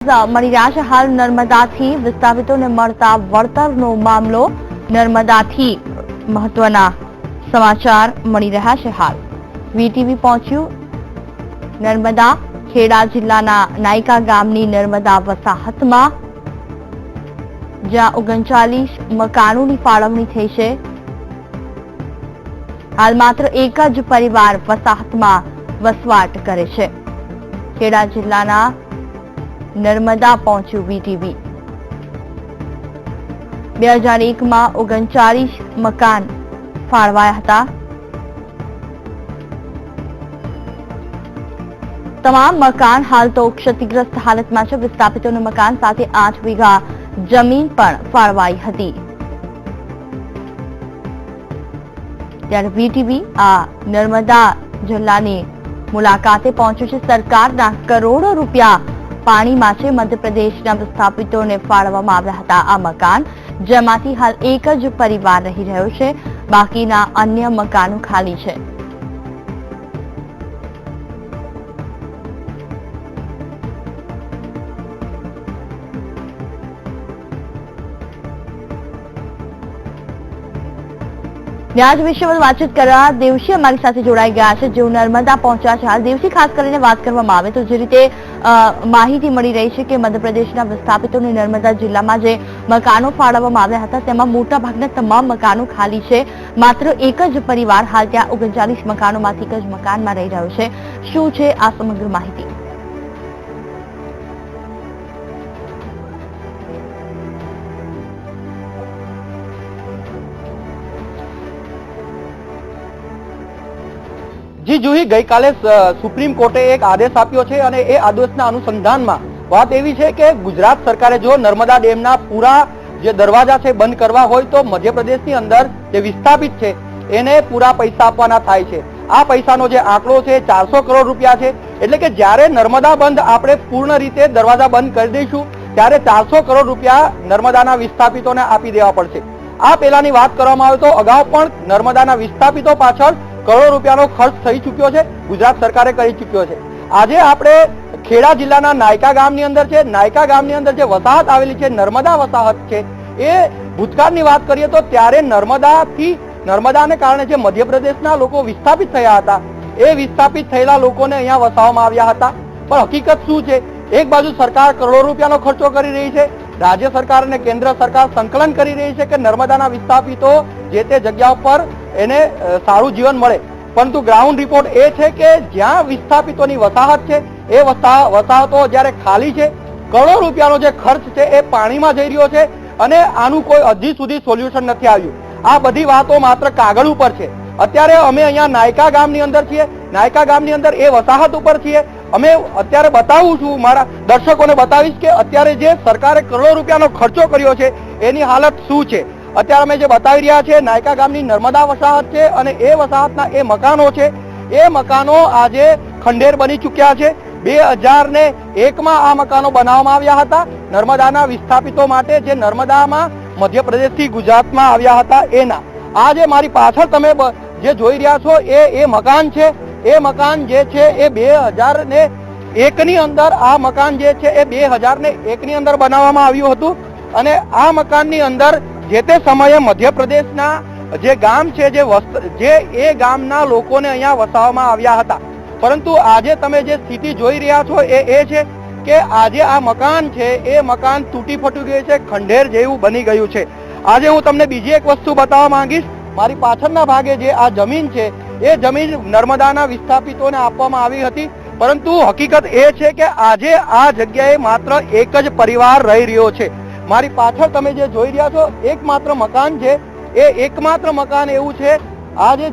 મળી રહ્યા છે હાલ નર્મદાથી વિસ્થાપિતોને મળતા વળતરનો મામલો નર્મદાથી મહત્વના સમાચાર મળી રહ્યા છે હાલ વીટીવી પહોંચ્યું નર્મદા ખેડા જિલ્લાના નાયકા ગામની નર્મદા વસાહતમાં જ્યાં 39 મકાનોની ફાળવણી થઈ છે હાલ માત્ર એક જ પરિવાર વસાહતમાં વસવાટ કરે છે ખેડા જિલ્લાના નર્મદા પહોંચ્યું વીટીવી 2001માં 39 મકાન ફાળવાયા હતા તમામ મકાન હાલ તો ક્ષતિગ્રસ્ત હાલતમાં છે વિસ્થાપિતોને મકાન સાથે 8 વીઘા જમીન પણ ફાળવાઈ હતી ત્યારે વીટીવી આ નર્મદા જિલ્લાની મુલાકાતે પહોંચ્યું છે સરકારના કરોડો રૂપિયા પાણીમાં છે મધ્યપ્રદેશના વિસ્થાપિતોને ફાળવવામાં આવ્યા હતા આ મકાન જેમાંથી હાલ એક જ પરિવાર રહી રહ્યો છે બાકીના અન્ય મકાનો ખાલી છે આજ વિશે વધુ વાતચીત કરવા દેવશી અમારી સાથે જોડાઈ ગયા છે જેઓ નર્મદા પહોંચ્યા છે હાલ દેવશી ખાસ કરીને વાત કરવામાં આવે તો જે રીતે માહિતી મળી રહી છે કે મધ્યપ્રદેશના વિસ્થાપિતોને નર્મદા જિલ્લામાં જે મકાનો ફાળવવામાં આવ્યા હતા તેમાં મોટા ભાગના તમામ મકાનો ખાલી છે માત્ર એક જ પરિવાર હાલ ત્યાં 39 મકાનોમાંથી એક જ મકાનમાં રહી રહ્યો છે શું છે આ સમગ્ર માહિતી જી જુહી ગઈકાલે સુપ્રીમ કોર્ટે એક આદેશ આપ્યો છે અને એ આદેશના અનુસંધાનમાં વાત એવી છે કે ગુજરાત સરકારે જો નર્મદા ડેમના પૂરા જે દરવાજા છે બંધ કરવા હોય તો મધ્યપ્રદેશની અંદર જે વિસ્થાપિત છે એને પૂરા પૈસા આપવાના થાય છે આ પૈસાનો જે આંકડો છે 400 કરોડ રૂપિયા છે એટલે કે જ્યારે નર્મદા બંધ આપણે પૂર્ણ રીતે દરવાજા બંધ કરી દઈશું ત્યારે 400 કરોડ રૂપિયા નર્મદાના વિસ્થાપિતોને આપી દેવા પડશે આ પહેલાની વાત કરવામાં આવે તો અગાઉ પણ નર્મદાના વિસ્થાપિતો પાછળ કરોડો રૂપિયાનો ખર્ચ થઈ ચૂક્યો છે ગુજરાત સરકારે કરી ચૂક્યો છે આજે આપણે ખેડા જિલ્લાના નાયકા ગામની અંદર છે નાયકા ગામની અંદર જે વસાહત આવેલી છે નર્મદા વસાહત છે એ ભૂતકાળની વાત કરીએ તો ત્યારે નર્મદાને કારણે જે મધ્યપ્રદેશના લોકો વિસ્થાપિત થયા હતા એ વિસ્થાપિત થયેલા લોકોને અહીંયા વસાવવામાં આવ્યા હતા પણ હકીકત શું છે એક બાજુ સરકાર કરોડો રૂપિયાનો ખર્ચો કરી રહી છે રાજ્ય સરકાર અને કેન્દ્ર સરકાર સંકલન કરી રહી છે કે નર્મદાના વિસ્થાપિતો જે તે જગ્યા પર એને સારું જીવન મળે પરંતુ ગ્રાઉન્ડ રિપોર્ટ એ છે કે જ્યાં વિસ્થાપિતોની વસાહત છે એ વસાહતો જ્યારે ખાલી છે કરોડો રૂપિયાનો જે ખર્ચ છે એ પાણીમાં જઈ રહ્યો છે અને આનું કોઈ હજી સુધી સોલ્યુશન નથી આવ્યું આ બધી વાતો માત્ર કાગળ ઉપર છે અત્યારે અમે અહીંયા નાયકા ગામની અંદર છીએ નાયકા ગામની અંદર એ વસાહત ઉપર છીએ અમે અત્યારે બતાવું છું મારા દર્શકોને બતાવીશ કે અત્યારે જે સરકારે કરોડો રૂપિયાનો ખર્ચો કર્યો છે એની હાલત શું છે અત્યારે અમે જે બતાવી રહ્યા છે નાયકા ગામની નર્મદા વસાહત છે અને એ વસાહતના એ મકાનો છે એ મકાનો આજે ખંડેર બની ચૂક્યા છે 2001માં આ મકાનો બનાવવામાં આવ્યા હતા નર્મદાના વિસ્થાપિતો માટે જે નર્મદામાં મધ્યપ્રદેશથી ગુજરાતમાં આવ્યા હતા એના આ જે મારી પાછળ તમે જે જોઈ રહ્યા છો એ મકાન છે એ મકાન જે છે એ 2001ની અંદર આ મકાન જે છે એ 2001ની અંદર બનાવવામાં આવ્યું હતું અને આ મકાનની અંદર જે તે સમયે મધ્યપ્રદેશના જે ગામ છે જે એ ગામના લોકોને અહીંયા વસાવવામાં આવ્યા હતા પરંતુ આજે તમે જે સ્થિતિ જોઈ રહ્યા છો એ છે કે આજે આ મકાન છે એ મકાન તૂટી ફૂટી ગયું છે ખંડેર જેવું બની ગયું છે આજે હું તમને બીજી એક વસ્તુ બતાવવા માંગીશ મારી પાછળના ભાગે જે આ જમીન છે એ જમીન નર્મદાના વિસ્થાપિતોને આપવામાં આવી હતી પરંતુ હકીકત એ છે કે આજે આ જગ્યાએ માત્ર એક જ પરિવાર રહી રહ્યો છે મારી પાછળ તમે જે જોઈ રહ્યા છો એકમાત્ર મકાન છે એ એકમાત્ર મકાન એવું છે આ જે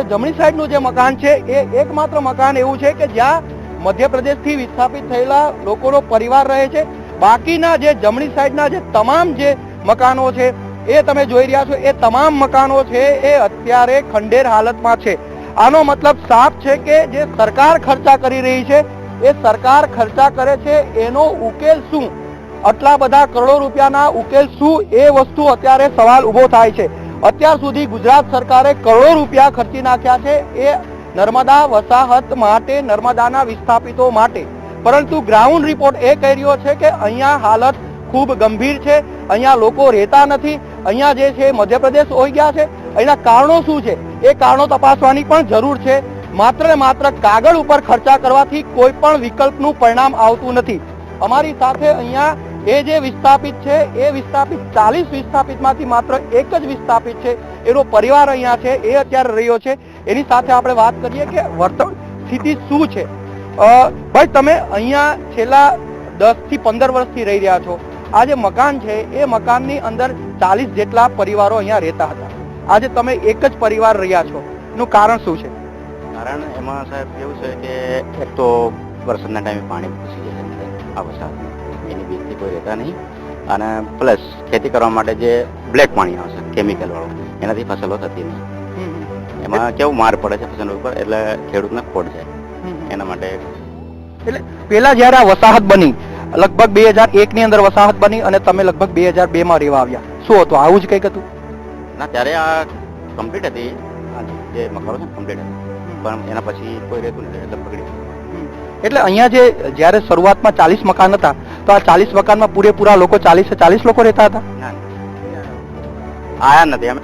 જમણી સાઈડનું જે મકાન છે એ એકમાત્ર મકાન એવું છે કે જ્યાં મધ્યપ્રદેશથી વિસ્થાપિત થયેલા લોકોનો પરિવાર રહે છે બાકીના જે જમણી સાઈડના જે તમામ જે મકાનો છે એ તમે જોઈ રહ્યા છો એ તમામ મકાનો છે એ અત્યારે ખંડેર હાલતમાં છે આનો મતલબ સાફ છે કે જે સરકાર ખર્ચા કરી રહી છે એ સરકાર ખર્ચા કરે છે એનો ઉકેલ શું આટલા બધા કરોડો રૂપિયાના ઉકેલ શું એ વસ્તુ અત્યારે સવાલ ઉભો થાય છે અત્યાર સુધી ગુજરાત સરકારે કરોડો રૂપિયા ખર્ચી નાખ્યા છે એ નર્મદા વસાહત માટે નર્મદાના વિસ્થાપિતો માટે પરંતુ ગ્રાઉન્ડ રિપોર્ટ એ કહી રહ્યો છે કે અહીંયા હાલત ખૂબ ગંભીર છે, અહીંયા લોકો રહેતા નથી, અહીંયા જે છે મધ્યપ્રદેશ હોઈ ગયા છે. એના કારણો શું છે એ કારણો તપાસવાની પણ જરૂર છે. માત્ર ને માત્ર કાગળ ઉપર ખર્ચા કરવાથી કોઈ પણ વિકલ્પનું પરિણામ આવતું નથી. અમારી સાથે અહીંયા એ જે વિસ્થાપિત છે એ વિસ્થાપિત 40 વિસ્થાપિતમાંથી માત્ર એક જ વિસ્થાપિત છે, એનો પરિવાર અહીંયા છે, એ અત્યારે રહ્યો છે. એની સાથે આપણે વાત કરીએ કે વર્તમાન સ્થિતિ શું છે. ભાઈ, તમે અહીંયા છેલ્લા 10 થી 15 વર્ષથી રહી રહ્યા છો. આ જે મકાન છે એ મકાનની અંદર 40 જેટલા પરિવારો અહીંયા રહેતા હતા. આજે તમે એક જ પરિવાર રહ્યા છો, એનું કારણ શું છે? કારણ એમાં સાહેબ એવું છે કે એક તો વરસાદના ટાઈમે પાણી ઘૂસી જાય છે આ વરસાદ, એની બીકથી કોઈ રહેતા નહીં. અને પ્લસ ખેતી કરવા માટે જે બ્લેક પાણી આવશે કેમિકલ વાળું, એનાથી ફસલો થતી નહીં. એમાં કેવું માર પડે છે ફસલ ઉપર, એટલે ખેડૂતને ખોટ જાય. એના માટે એટલે પેલા જયારે આ વસાહત બની, લગભગ 2001 ની અંદર વસાહત બની અને તમે લગભગ 2002 માં રહેવા આવ્યા, શું હતું? આવું જ કંઈક હતું? ના, ત્યારે આ કમ્પ્લીટ હતી, જે મકાનો છે કમ્પ્લીટ હતી, પણ એના પછી કોઈ રહેતું નથી એટલે બગડી. એટલે અહીંયા જે જયારે શરૂઆતમાં 40 મકાન હતા, તો આ 40 મકાનમાં પૂરેપૂરા લોકો 40 લોકો રહેતા હતા? ના, આયા નથી અમે.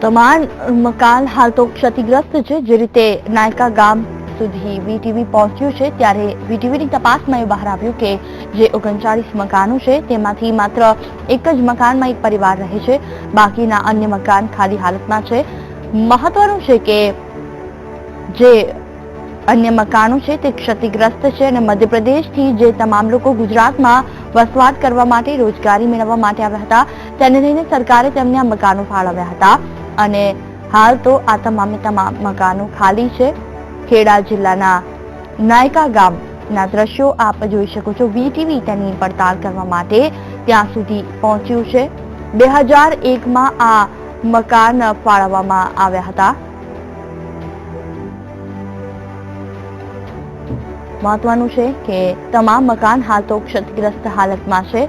તમામ મકાન હાલ તો ક્ષતિગ્રસ્ત છે. જે રીતે નાયકા ગામ સુધી વીટીવી પહોંચ્યું છે, ત્યારે વીટીવીની તપાસમાં એ બહાર આવ્યું કે જે 39 મકાનો છે તેમાંથી માત્ર એક જ મકાનમાં એક પરિવાર રહે છે, બાકીના અન્ય મકાન ખાલી હાલતમાં છે. મહત્વનું છે કે જે અન્ય મકાનો છે તે ક્ષતિગ્રસ્ત છે અને મધ્યપ્રદેશથી જે તમામ લોકો ગુજરાતમાં વસવાટ કરવા માટે, રોજગારી મેળવવા માટે આવ્યા હતા, તેને લઈને સરકારે તેમને આ મકાનો ફાળવ્યા હતા અને હાલ તો આ તમામે તમામ મકાનો ખાલી છે. ખેડા જિલ્લાના નાયકા ગામના દ્રશ્યો આપ જોઈ શકો છો. વીટીવી તેની પડતાલ કરવા માટે ત્યાં સુધી પહોંચ્યું છે. 2001માં આ મકાન ફાળવવામાં આવ્યા હતા. મહત્વનું છે કે તમામ મકાન હાલ તો ક્ષતિગ્રસ્ત હાલતમાં છે.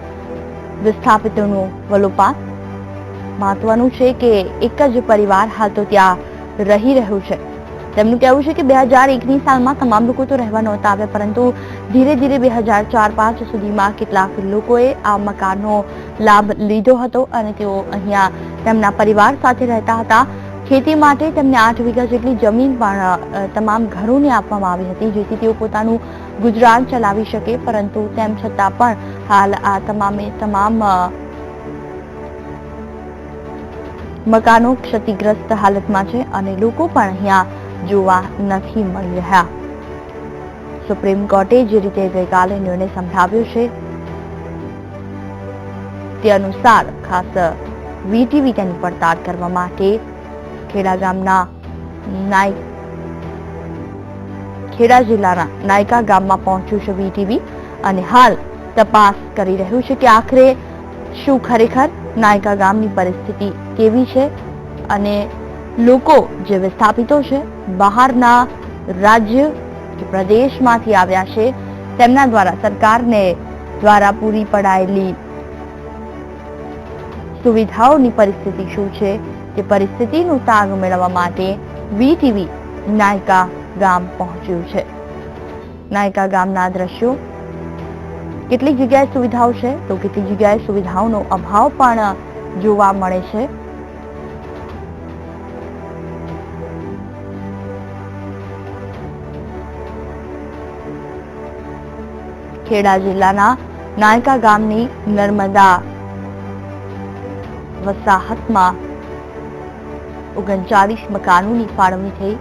વિસ્થાપિતોનું વલોપાત. મહત્વનું છે કે એક જ પરિવાર હાલ તો ત્યાં રહી રહ્યું છે. તેમનું કહેવું છે કે 2001ની સાલમાં તમામ લોકો તો રહેવા નહોતા આવ્યા, પરંતુ ધીરે ધીરે 2004-05 સુધીમાં કેટલાક લોકોએ આ મકાનનો લાભ લીધો હતો અને તેઓ અહીંયા તેમના પરિવાર સાથે રહેતા હતા. ખેતી માટે તેમને 8 વીઘા જેટલી જમીન પણ તમામ ઘરોને આપવામાં આવી હતી, જેથી તેઓ પોતાનું ગુજરાન ચલાવી શકે. પરંતુ તેમ છતાં પણ હાલ આ તમામ મકાનો ક્ષતિગ્રસ્ત હાલતમાં છે અને લોકો પણ અહીંયા જોવા નથી મળી રહ્યા. સુપ્રીમ કોર્ટે જે રીતે ગઈકાલે નિર્ણય સંભળાવ્યો છે તે અનુસાર ખાસ વીટીવી તેની પડતાલ કરવા માટે ખેડા જિલ્લાના નાયકા ગામમાં પહોંચ્યું છે વીટીવી અને હાલ તપાસ કરી રહ્યું છે કે આખરે શું ખરેખર નાયકા ગામની પરિસ્થિતિ કેવી છે અને લોકો જે વિસ્થાપિતો છે, બહારના રાજ્ય કે પ્રદેશમાંથી આવ્યા છે, તેમના દ્વારા સરકારને દ્વારા પૂરી પડાયેલી સુવિધાઓની પરિસ્થિતિ શું છે, તે પરિસ્થિતિનો તાગ મેળવવા માટે વીટીવી નાયકા ગામ પહોંચ્યું છે. નાયકા ગામના દ્રશ્યો. કેટલીક જગ્યાએ સુવિધાઓ છે તો કેટલીક જગ્યાએ સુવિધાઓનો અભાવ પણ જોવા મળે છે. ખેડા જિલ્લાના નાયકા ગામની નર્મદા વસાહતમાં 39 મકાનોની ફાળવણી થઈ.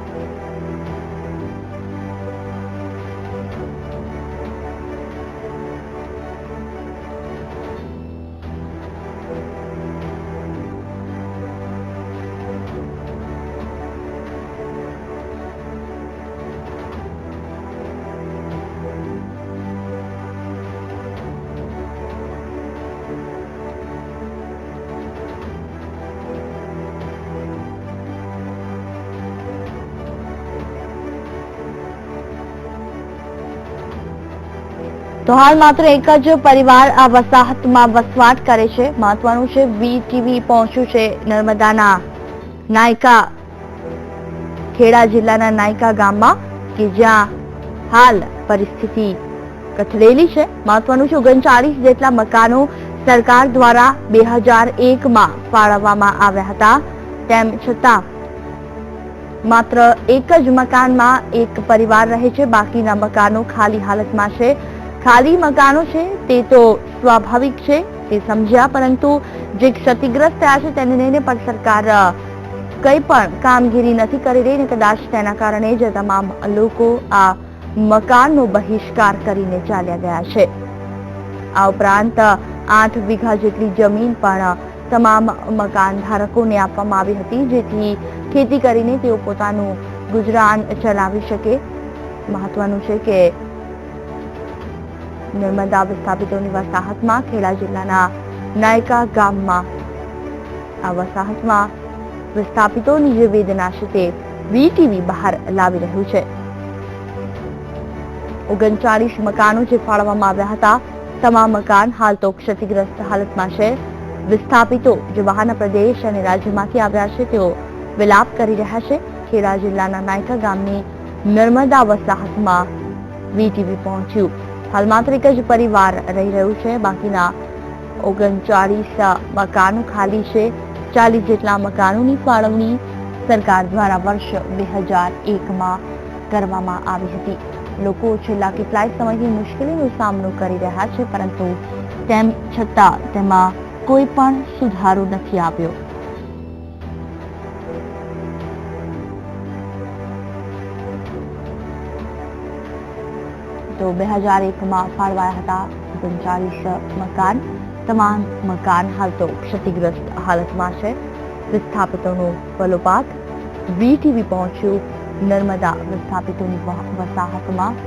તો હાલ માત્ર એક જ પરિવાર આ વસાહતમાં વસવાટ કરે છે. મહત્વનું છે, વીટીવી પહોંચ્યું છે નર્મદાના નાયકા ખેડા જિલ્લાના નાયકા ગામમાં કે જ્યાં હાલ પરિસ્થિતિ કથળેલી છે. મહત્વનું છે, 39 જેટલા મકાનો સરકાર દ્વારા 2001માં ફાળવવામાં આવ્યા હતા. તેમ છતાં માત્ર એક જ મકાનમાં એક પરિવાર રહે છે. બાકીના મકાનો ખાલી હાલતમાં છે. ખાલી મકાનો છે તે તો સ્વાભાવિક છે, તે સમજ્યા, પરંતુ જે ક્ષતિગ્રસ્ત થયા છે તેને લઈને પણ સરકાર કંઈ પણ કામગીરી નથી કરી રહી, અને કદાચ તેના કારણે જ તમામ લોકો આ મકાનનો બહિષ્કાર કરીને ચાલ્યા ગયા છે. આ ઉપરાંત 8 વીઘા જેટલી જમીન પણ તમામ મકાન ધારકોને આપવામાં આવી હતી, જેથી ખેતી કરીને તેઓ પોતાનું ગુજરાન ચલાવી શકે. મહત્વનું છે કે નર્મદા વિસ્થાપિતોની વસાહતમાં ખેડા જિલ્લાના નાયકા ગામમાં આ વસાહતમાં વિસ્થાપિતોની જે વેદના છે તે વીટીવી બહાર લાવી રહ્યું છે. 39 મકાનો જે ફાળવવામાં આવ્યા હતા, તમામ મકાન હાલ તો ક્ષતિગ્રસ્ત હાલતમાં છે. વિસ્થાપિતો જે બહારના પ્રદેશ અને રાજ્યમાંથી આવ્યા છે તેઓ વિલાપ કરી રહ્યા છે. ખેડા જિલ્લાના નાયકા ગામની નર્મદા વસાહતમાં વીટીવી પહોંચ્યું. હાલ માત્ર એક જ પરિવાર રહી રહ્યું છે. બાકીના 39 મકાનો ખાલી છે. 40 જેટલા મકાનોની ફાળવણી સરકાર દ્વારા વર્ષ 2001માં કરવામાં આવી હતી. લોકો છેલ્લા કેટલાય સમયથી મુશ્કેલીનો સામનો કરી રહ્યા છે, પરંતુ તેમ છતાં તેમાં કોઈ પણ સુધારો નથી આવ્યો. તો 2001માં ફાળવાયા હતા 39 મકાન. તમામ મકાન હાલ તો ક્ષતિગ્રસ્ત હાલતમાં છે. વિસ્થાપિતોનો વલોપાત. વીટીવી પહોંચ્યું નર્મદા વિસ્થાપિતોની વસાહતમાં.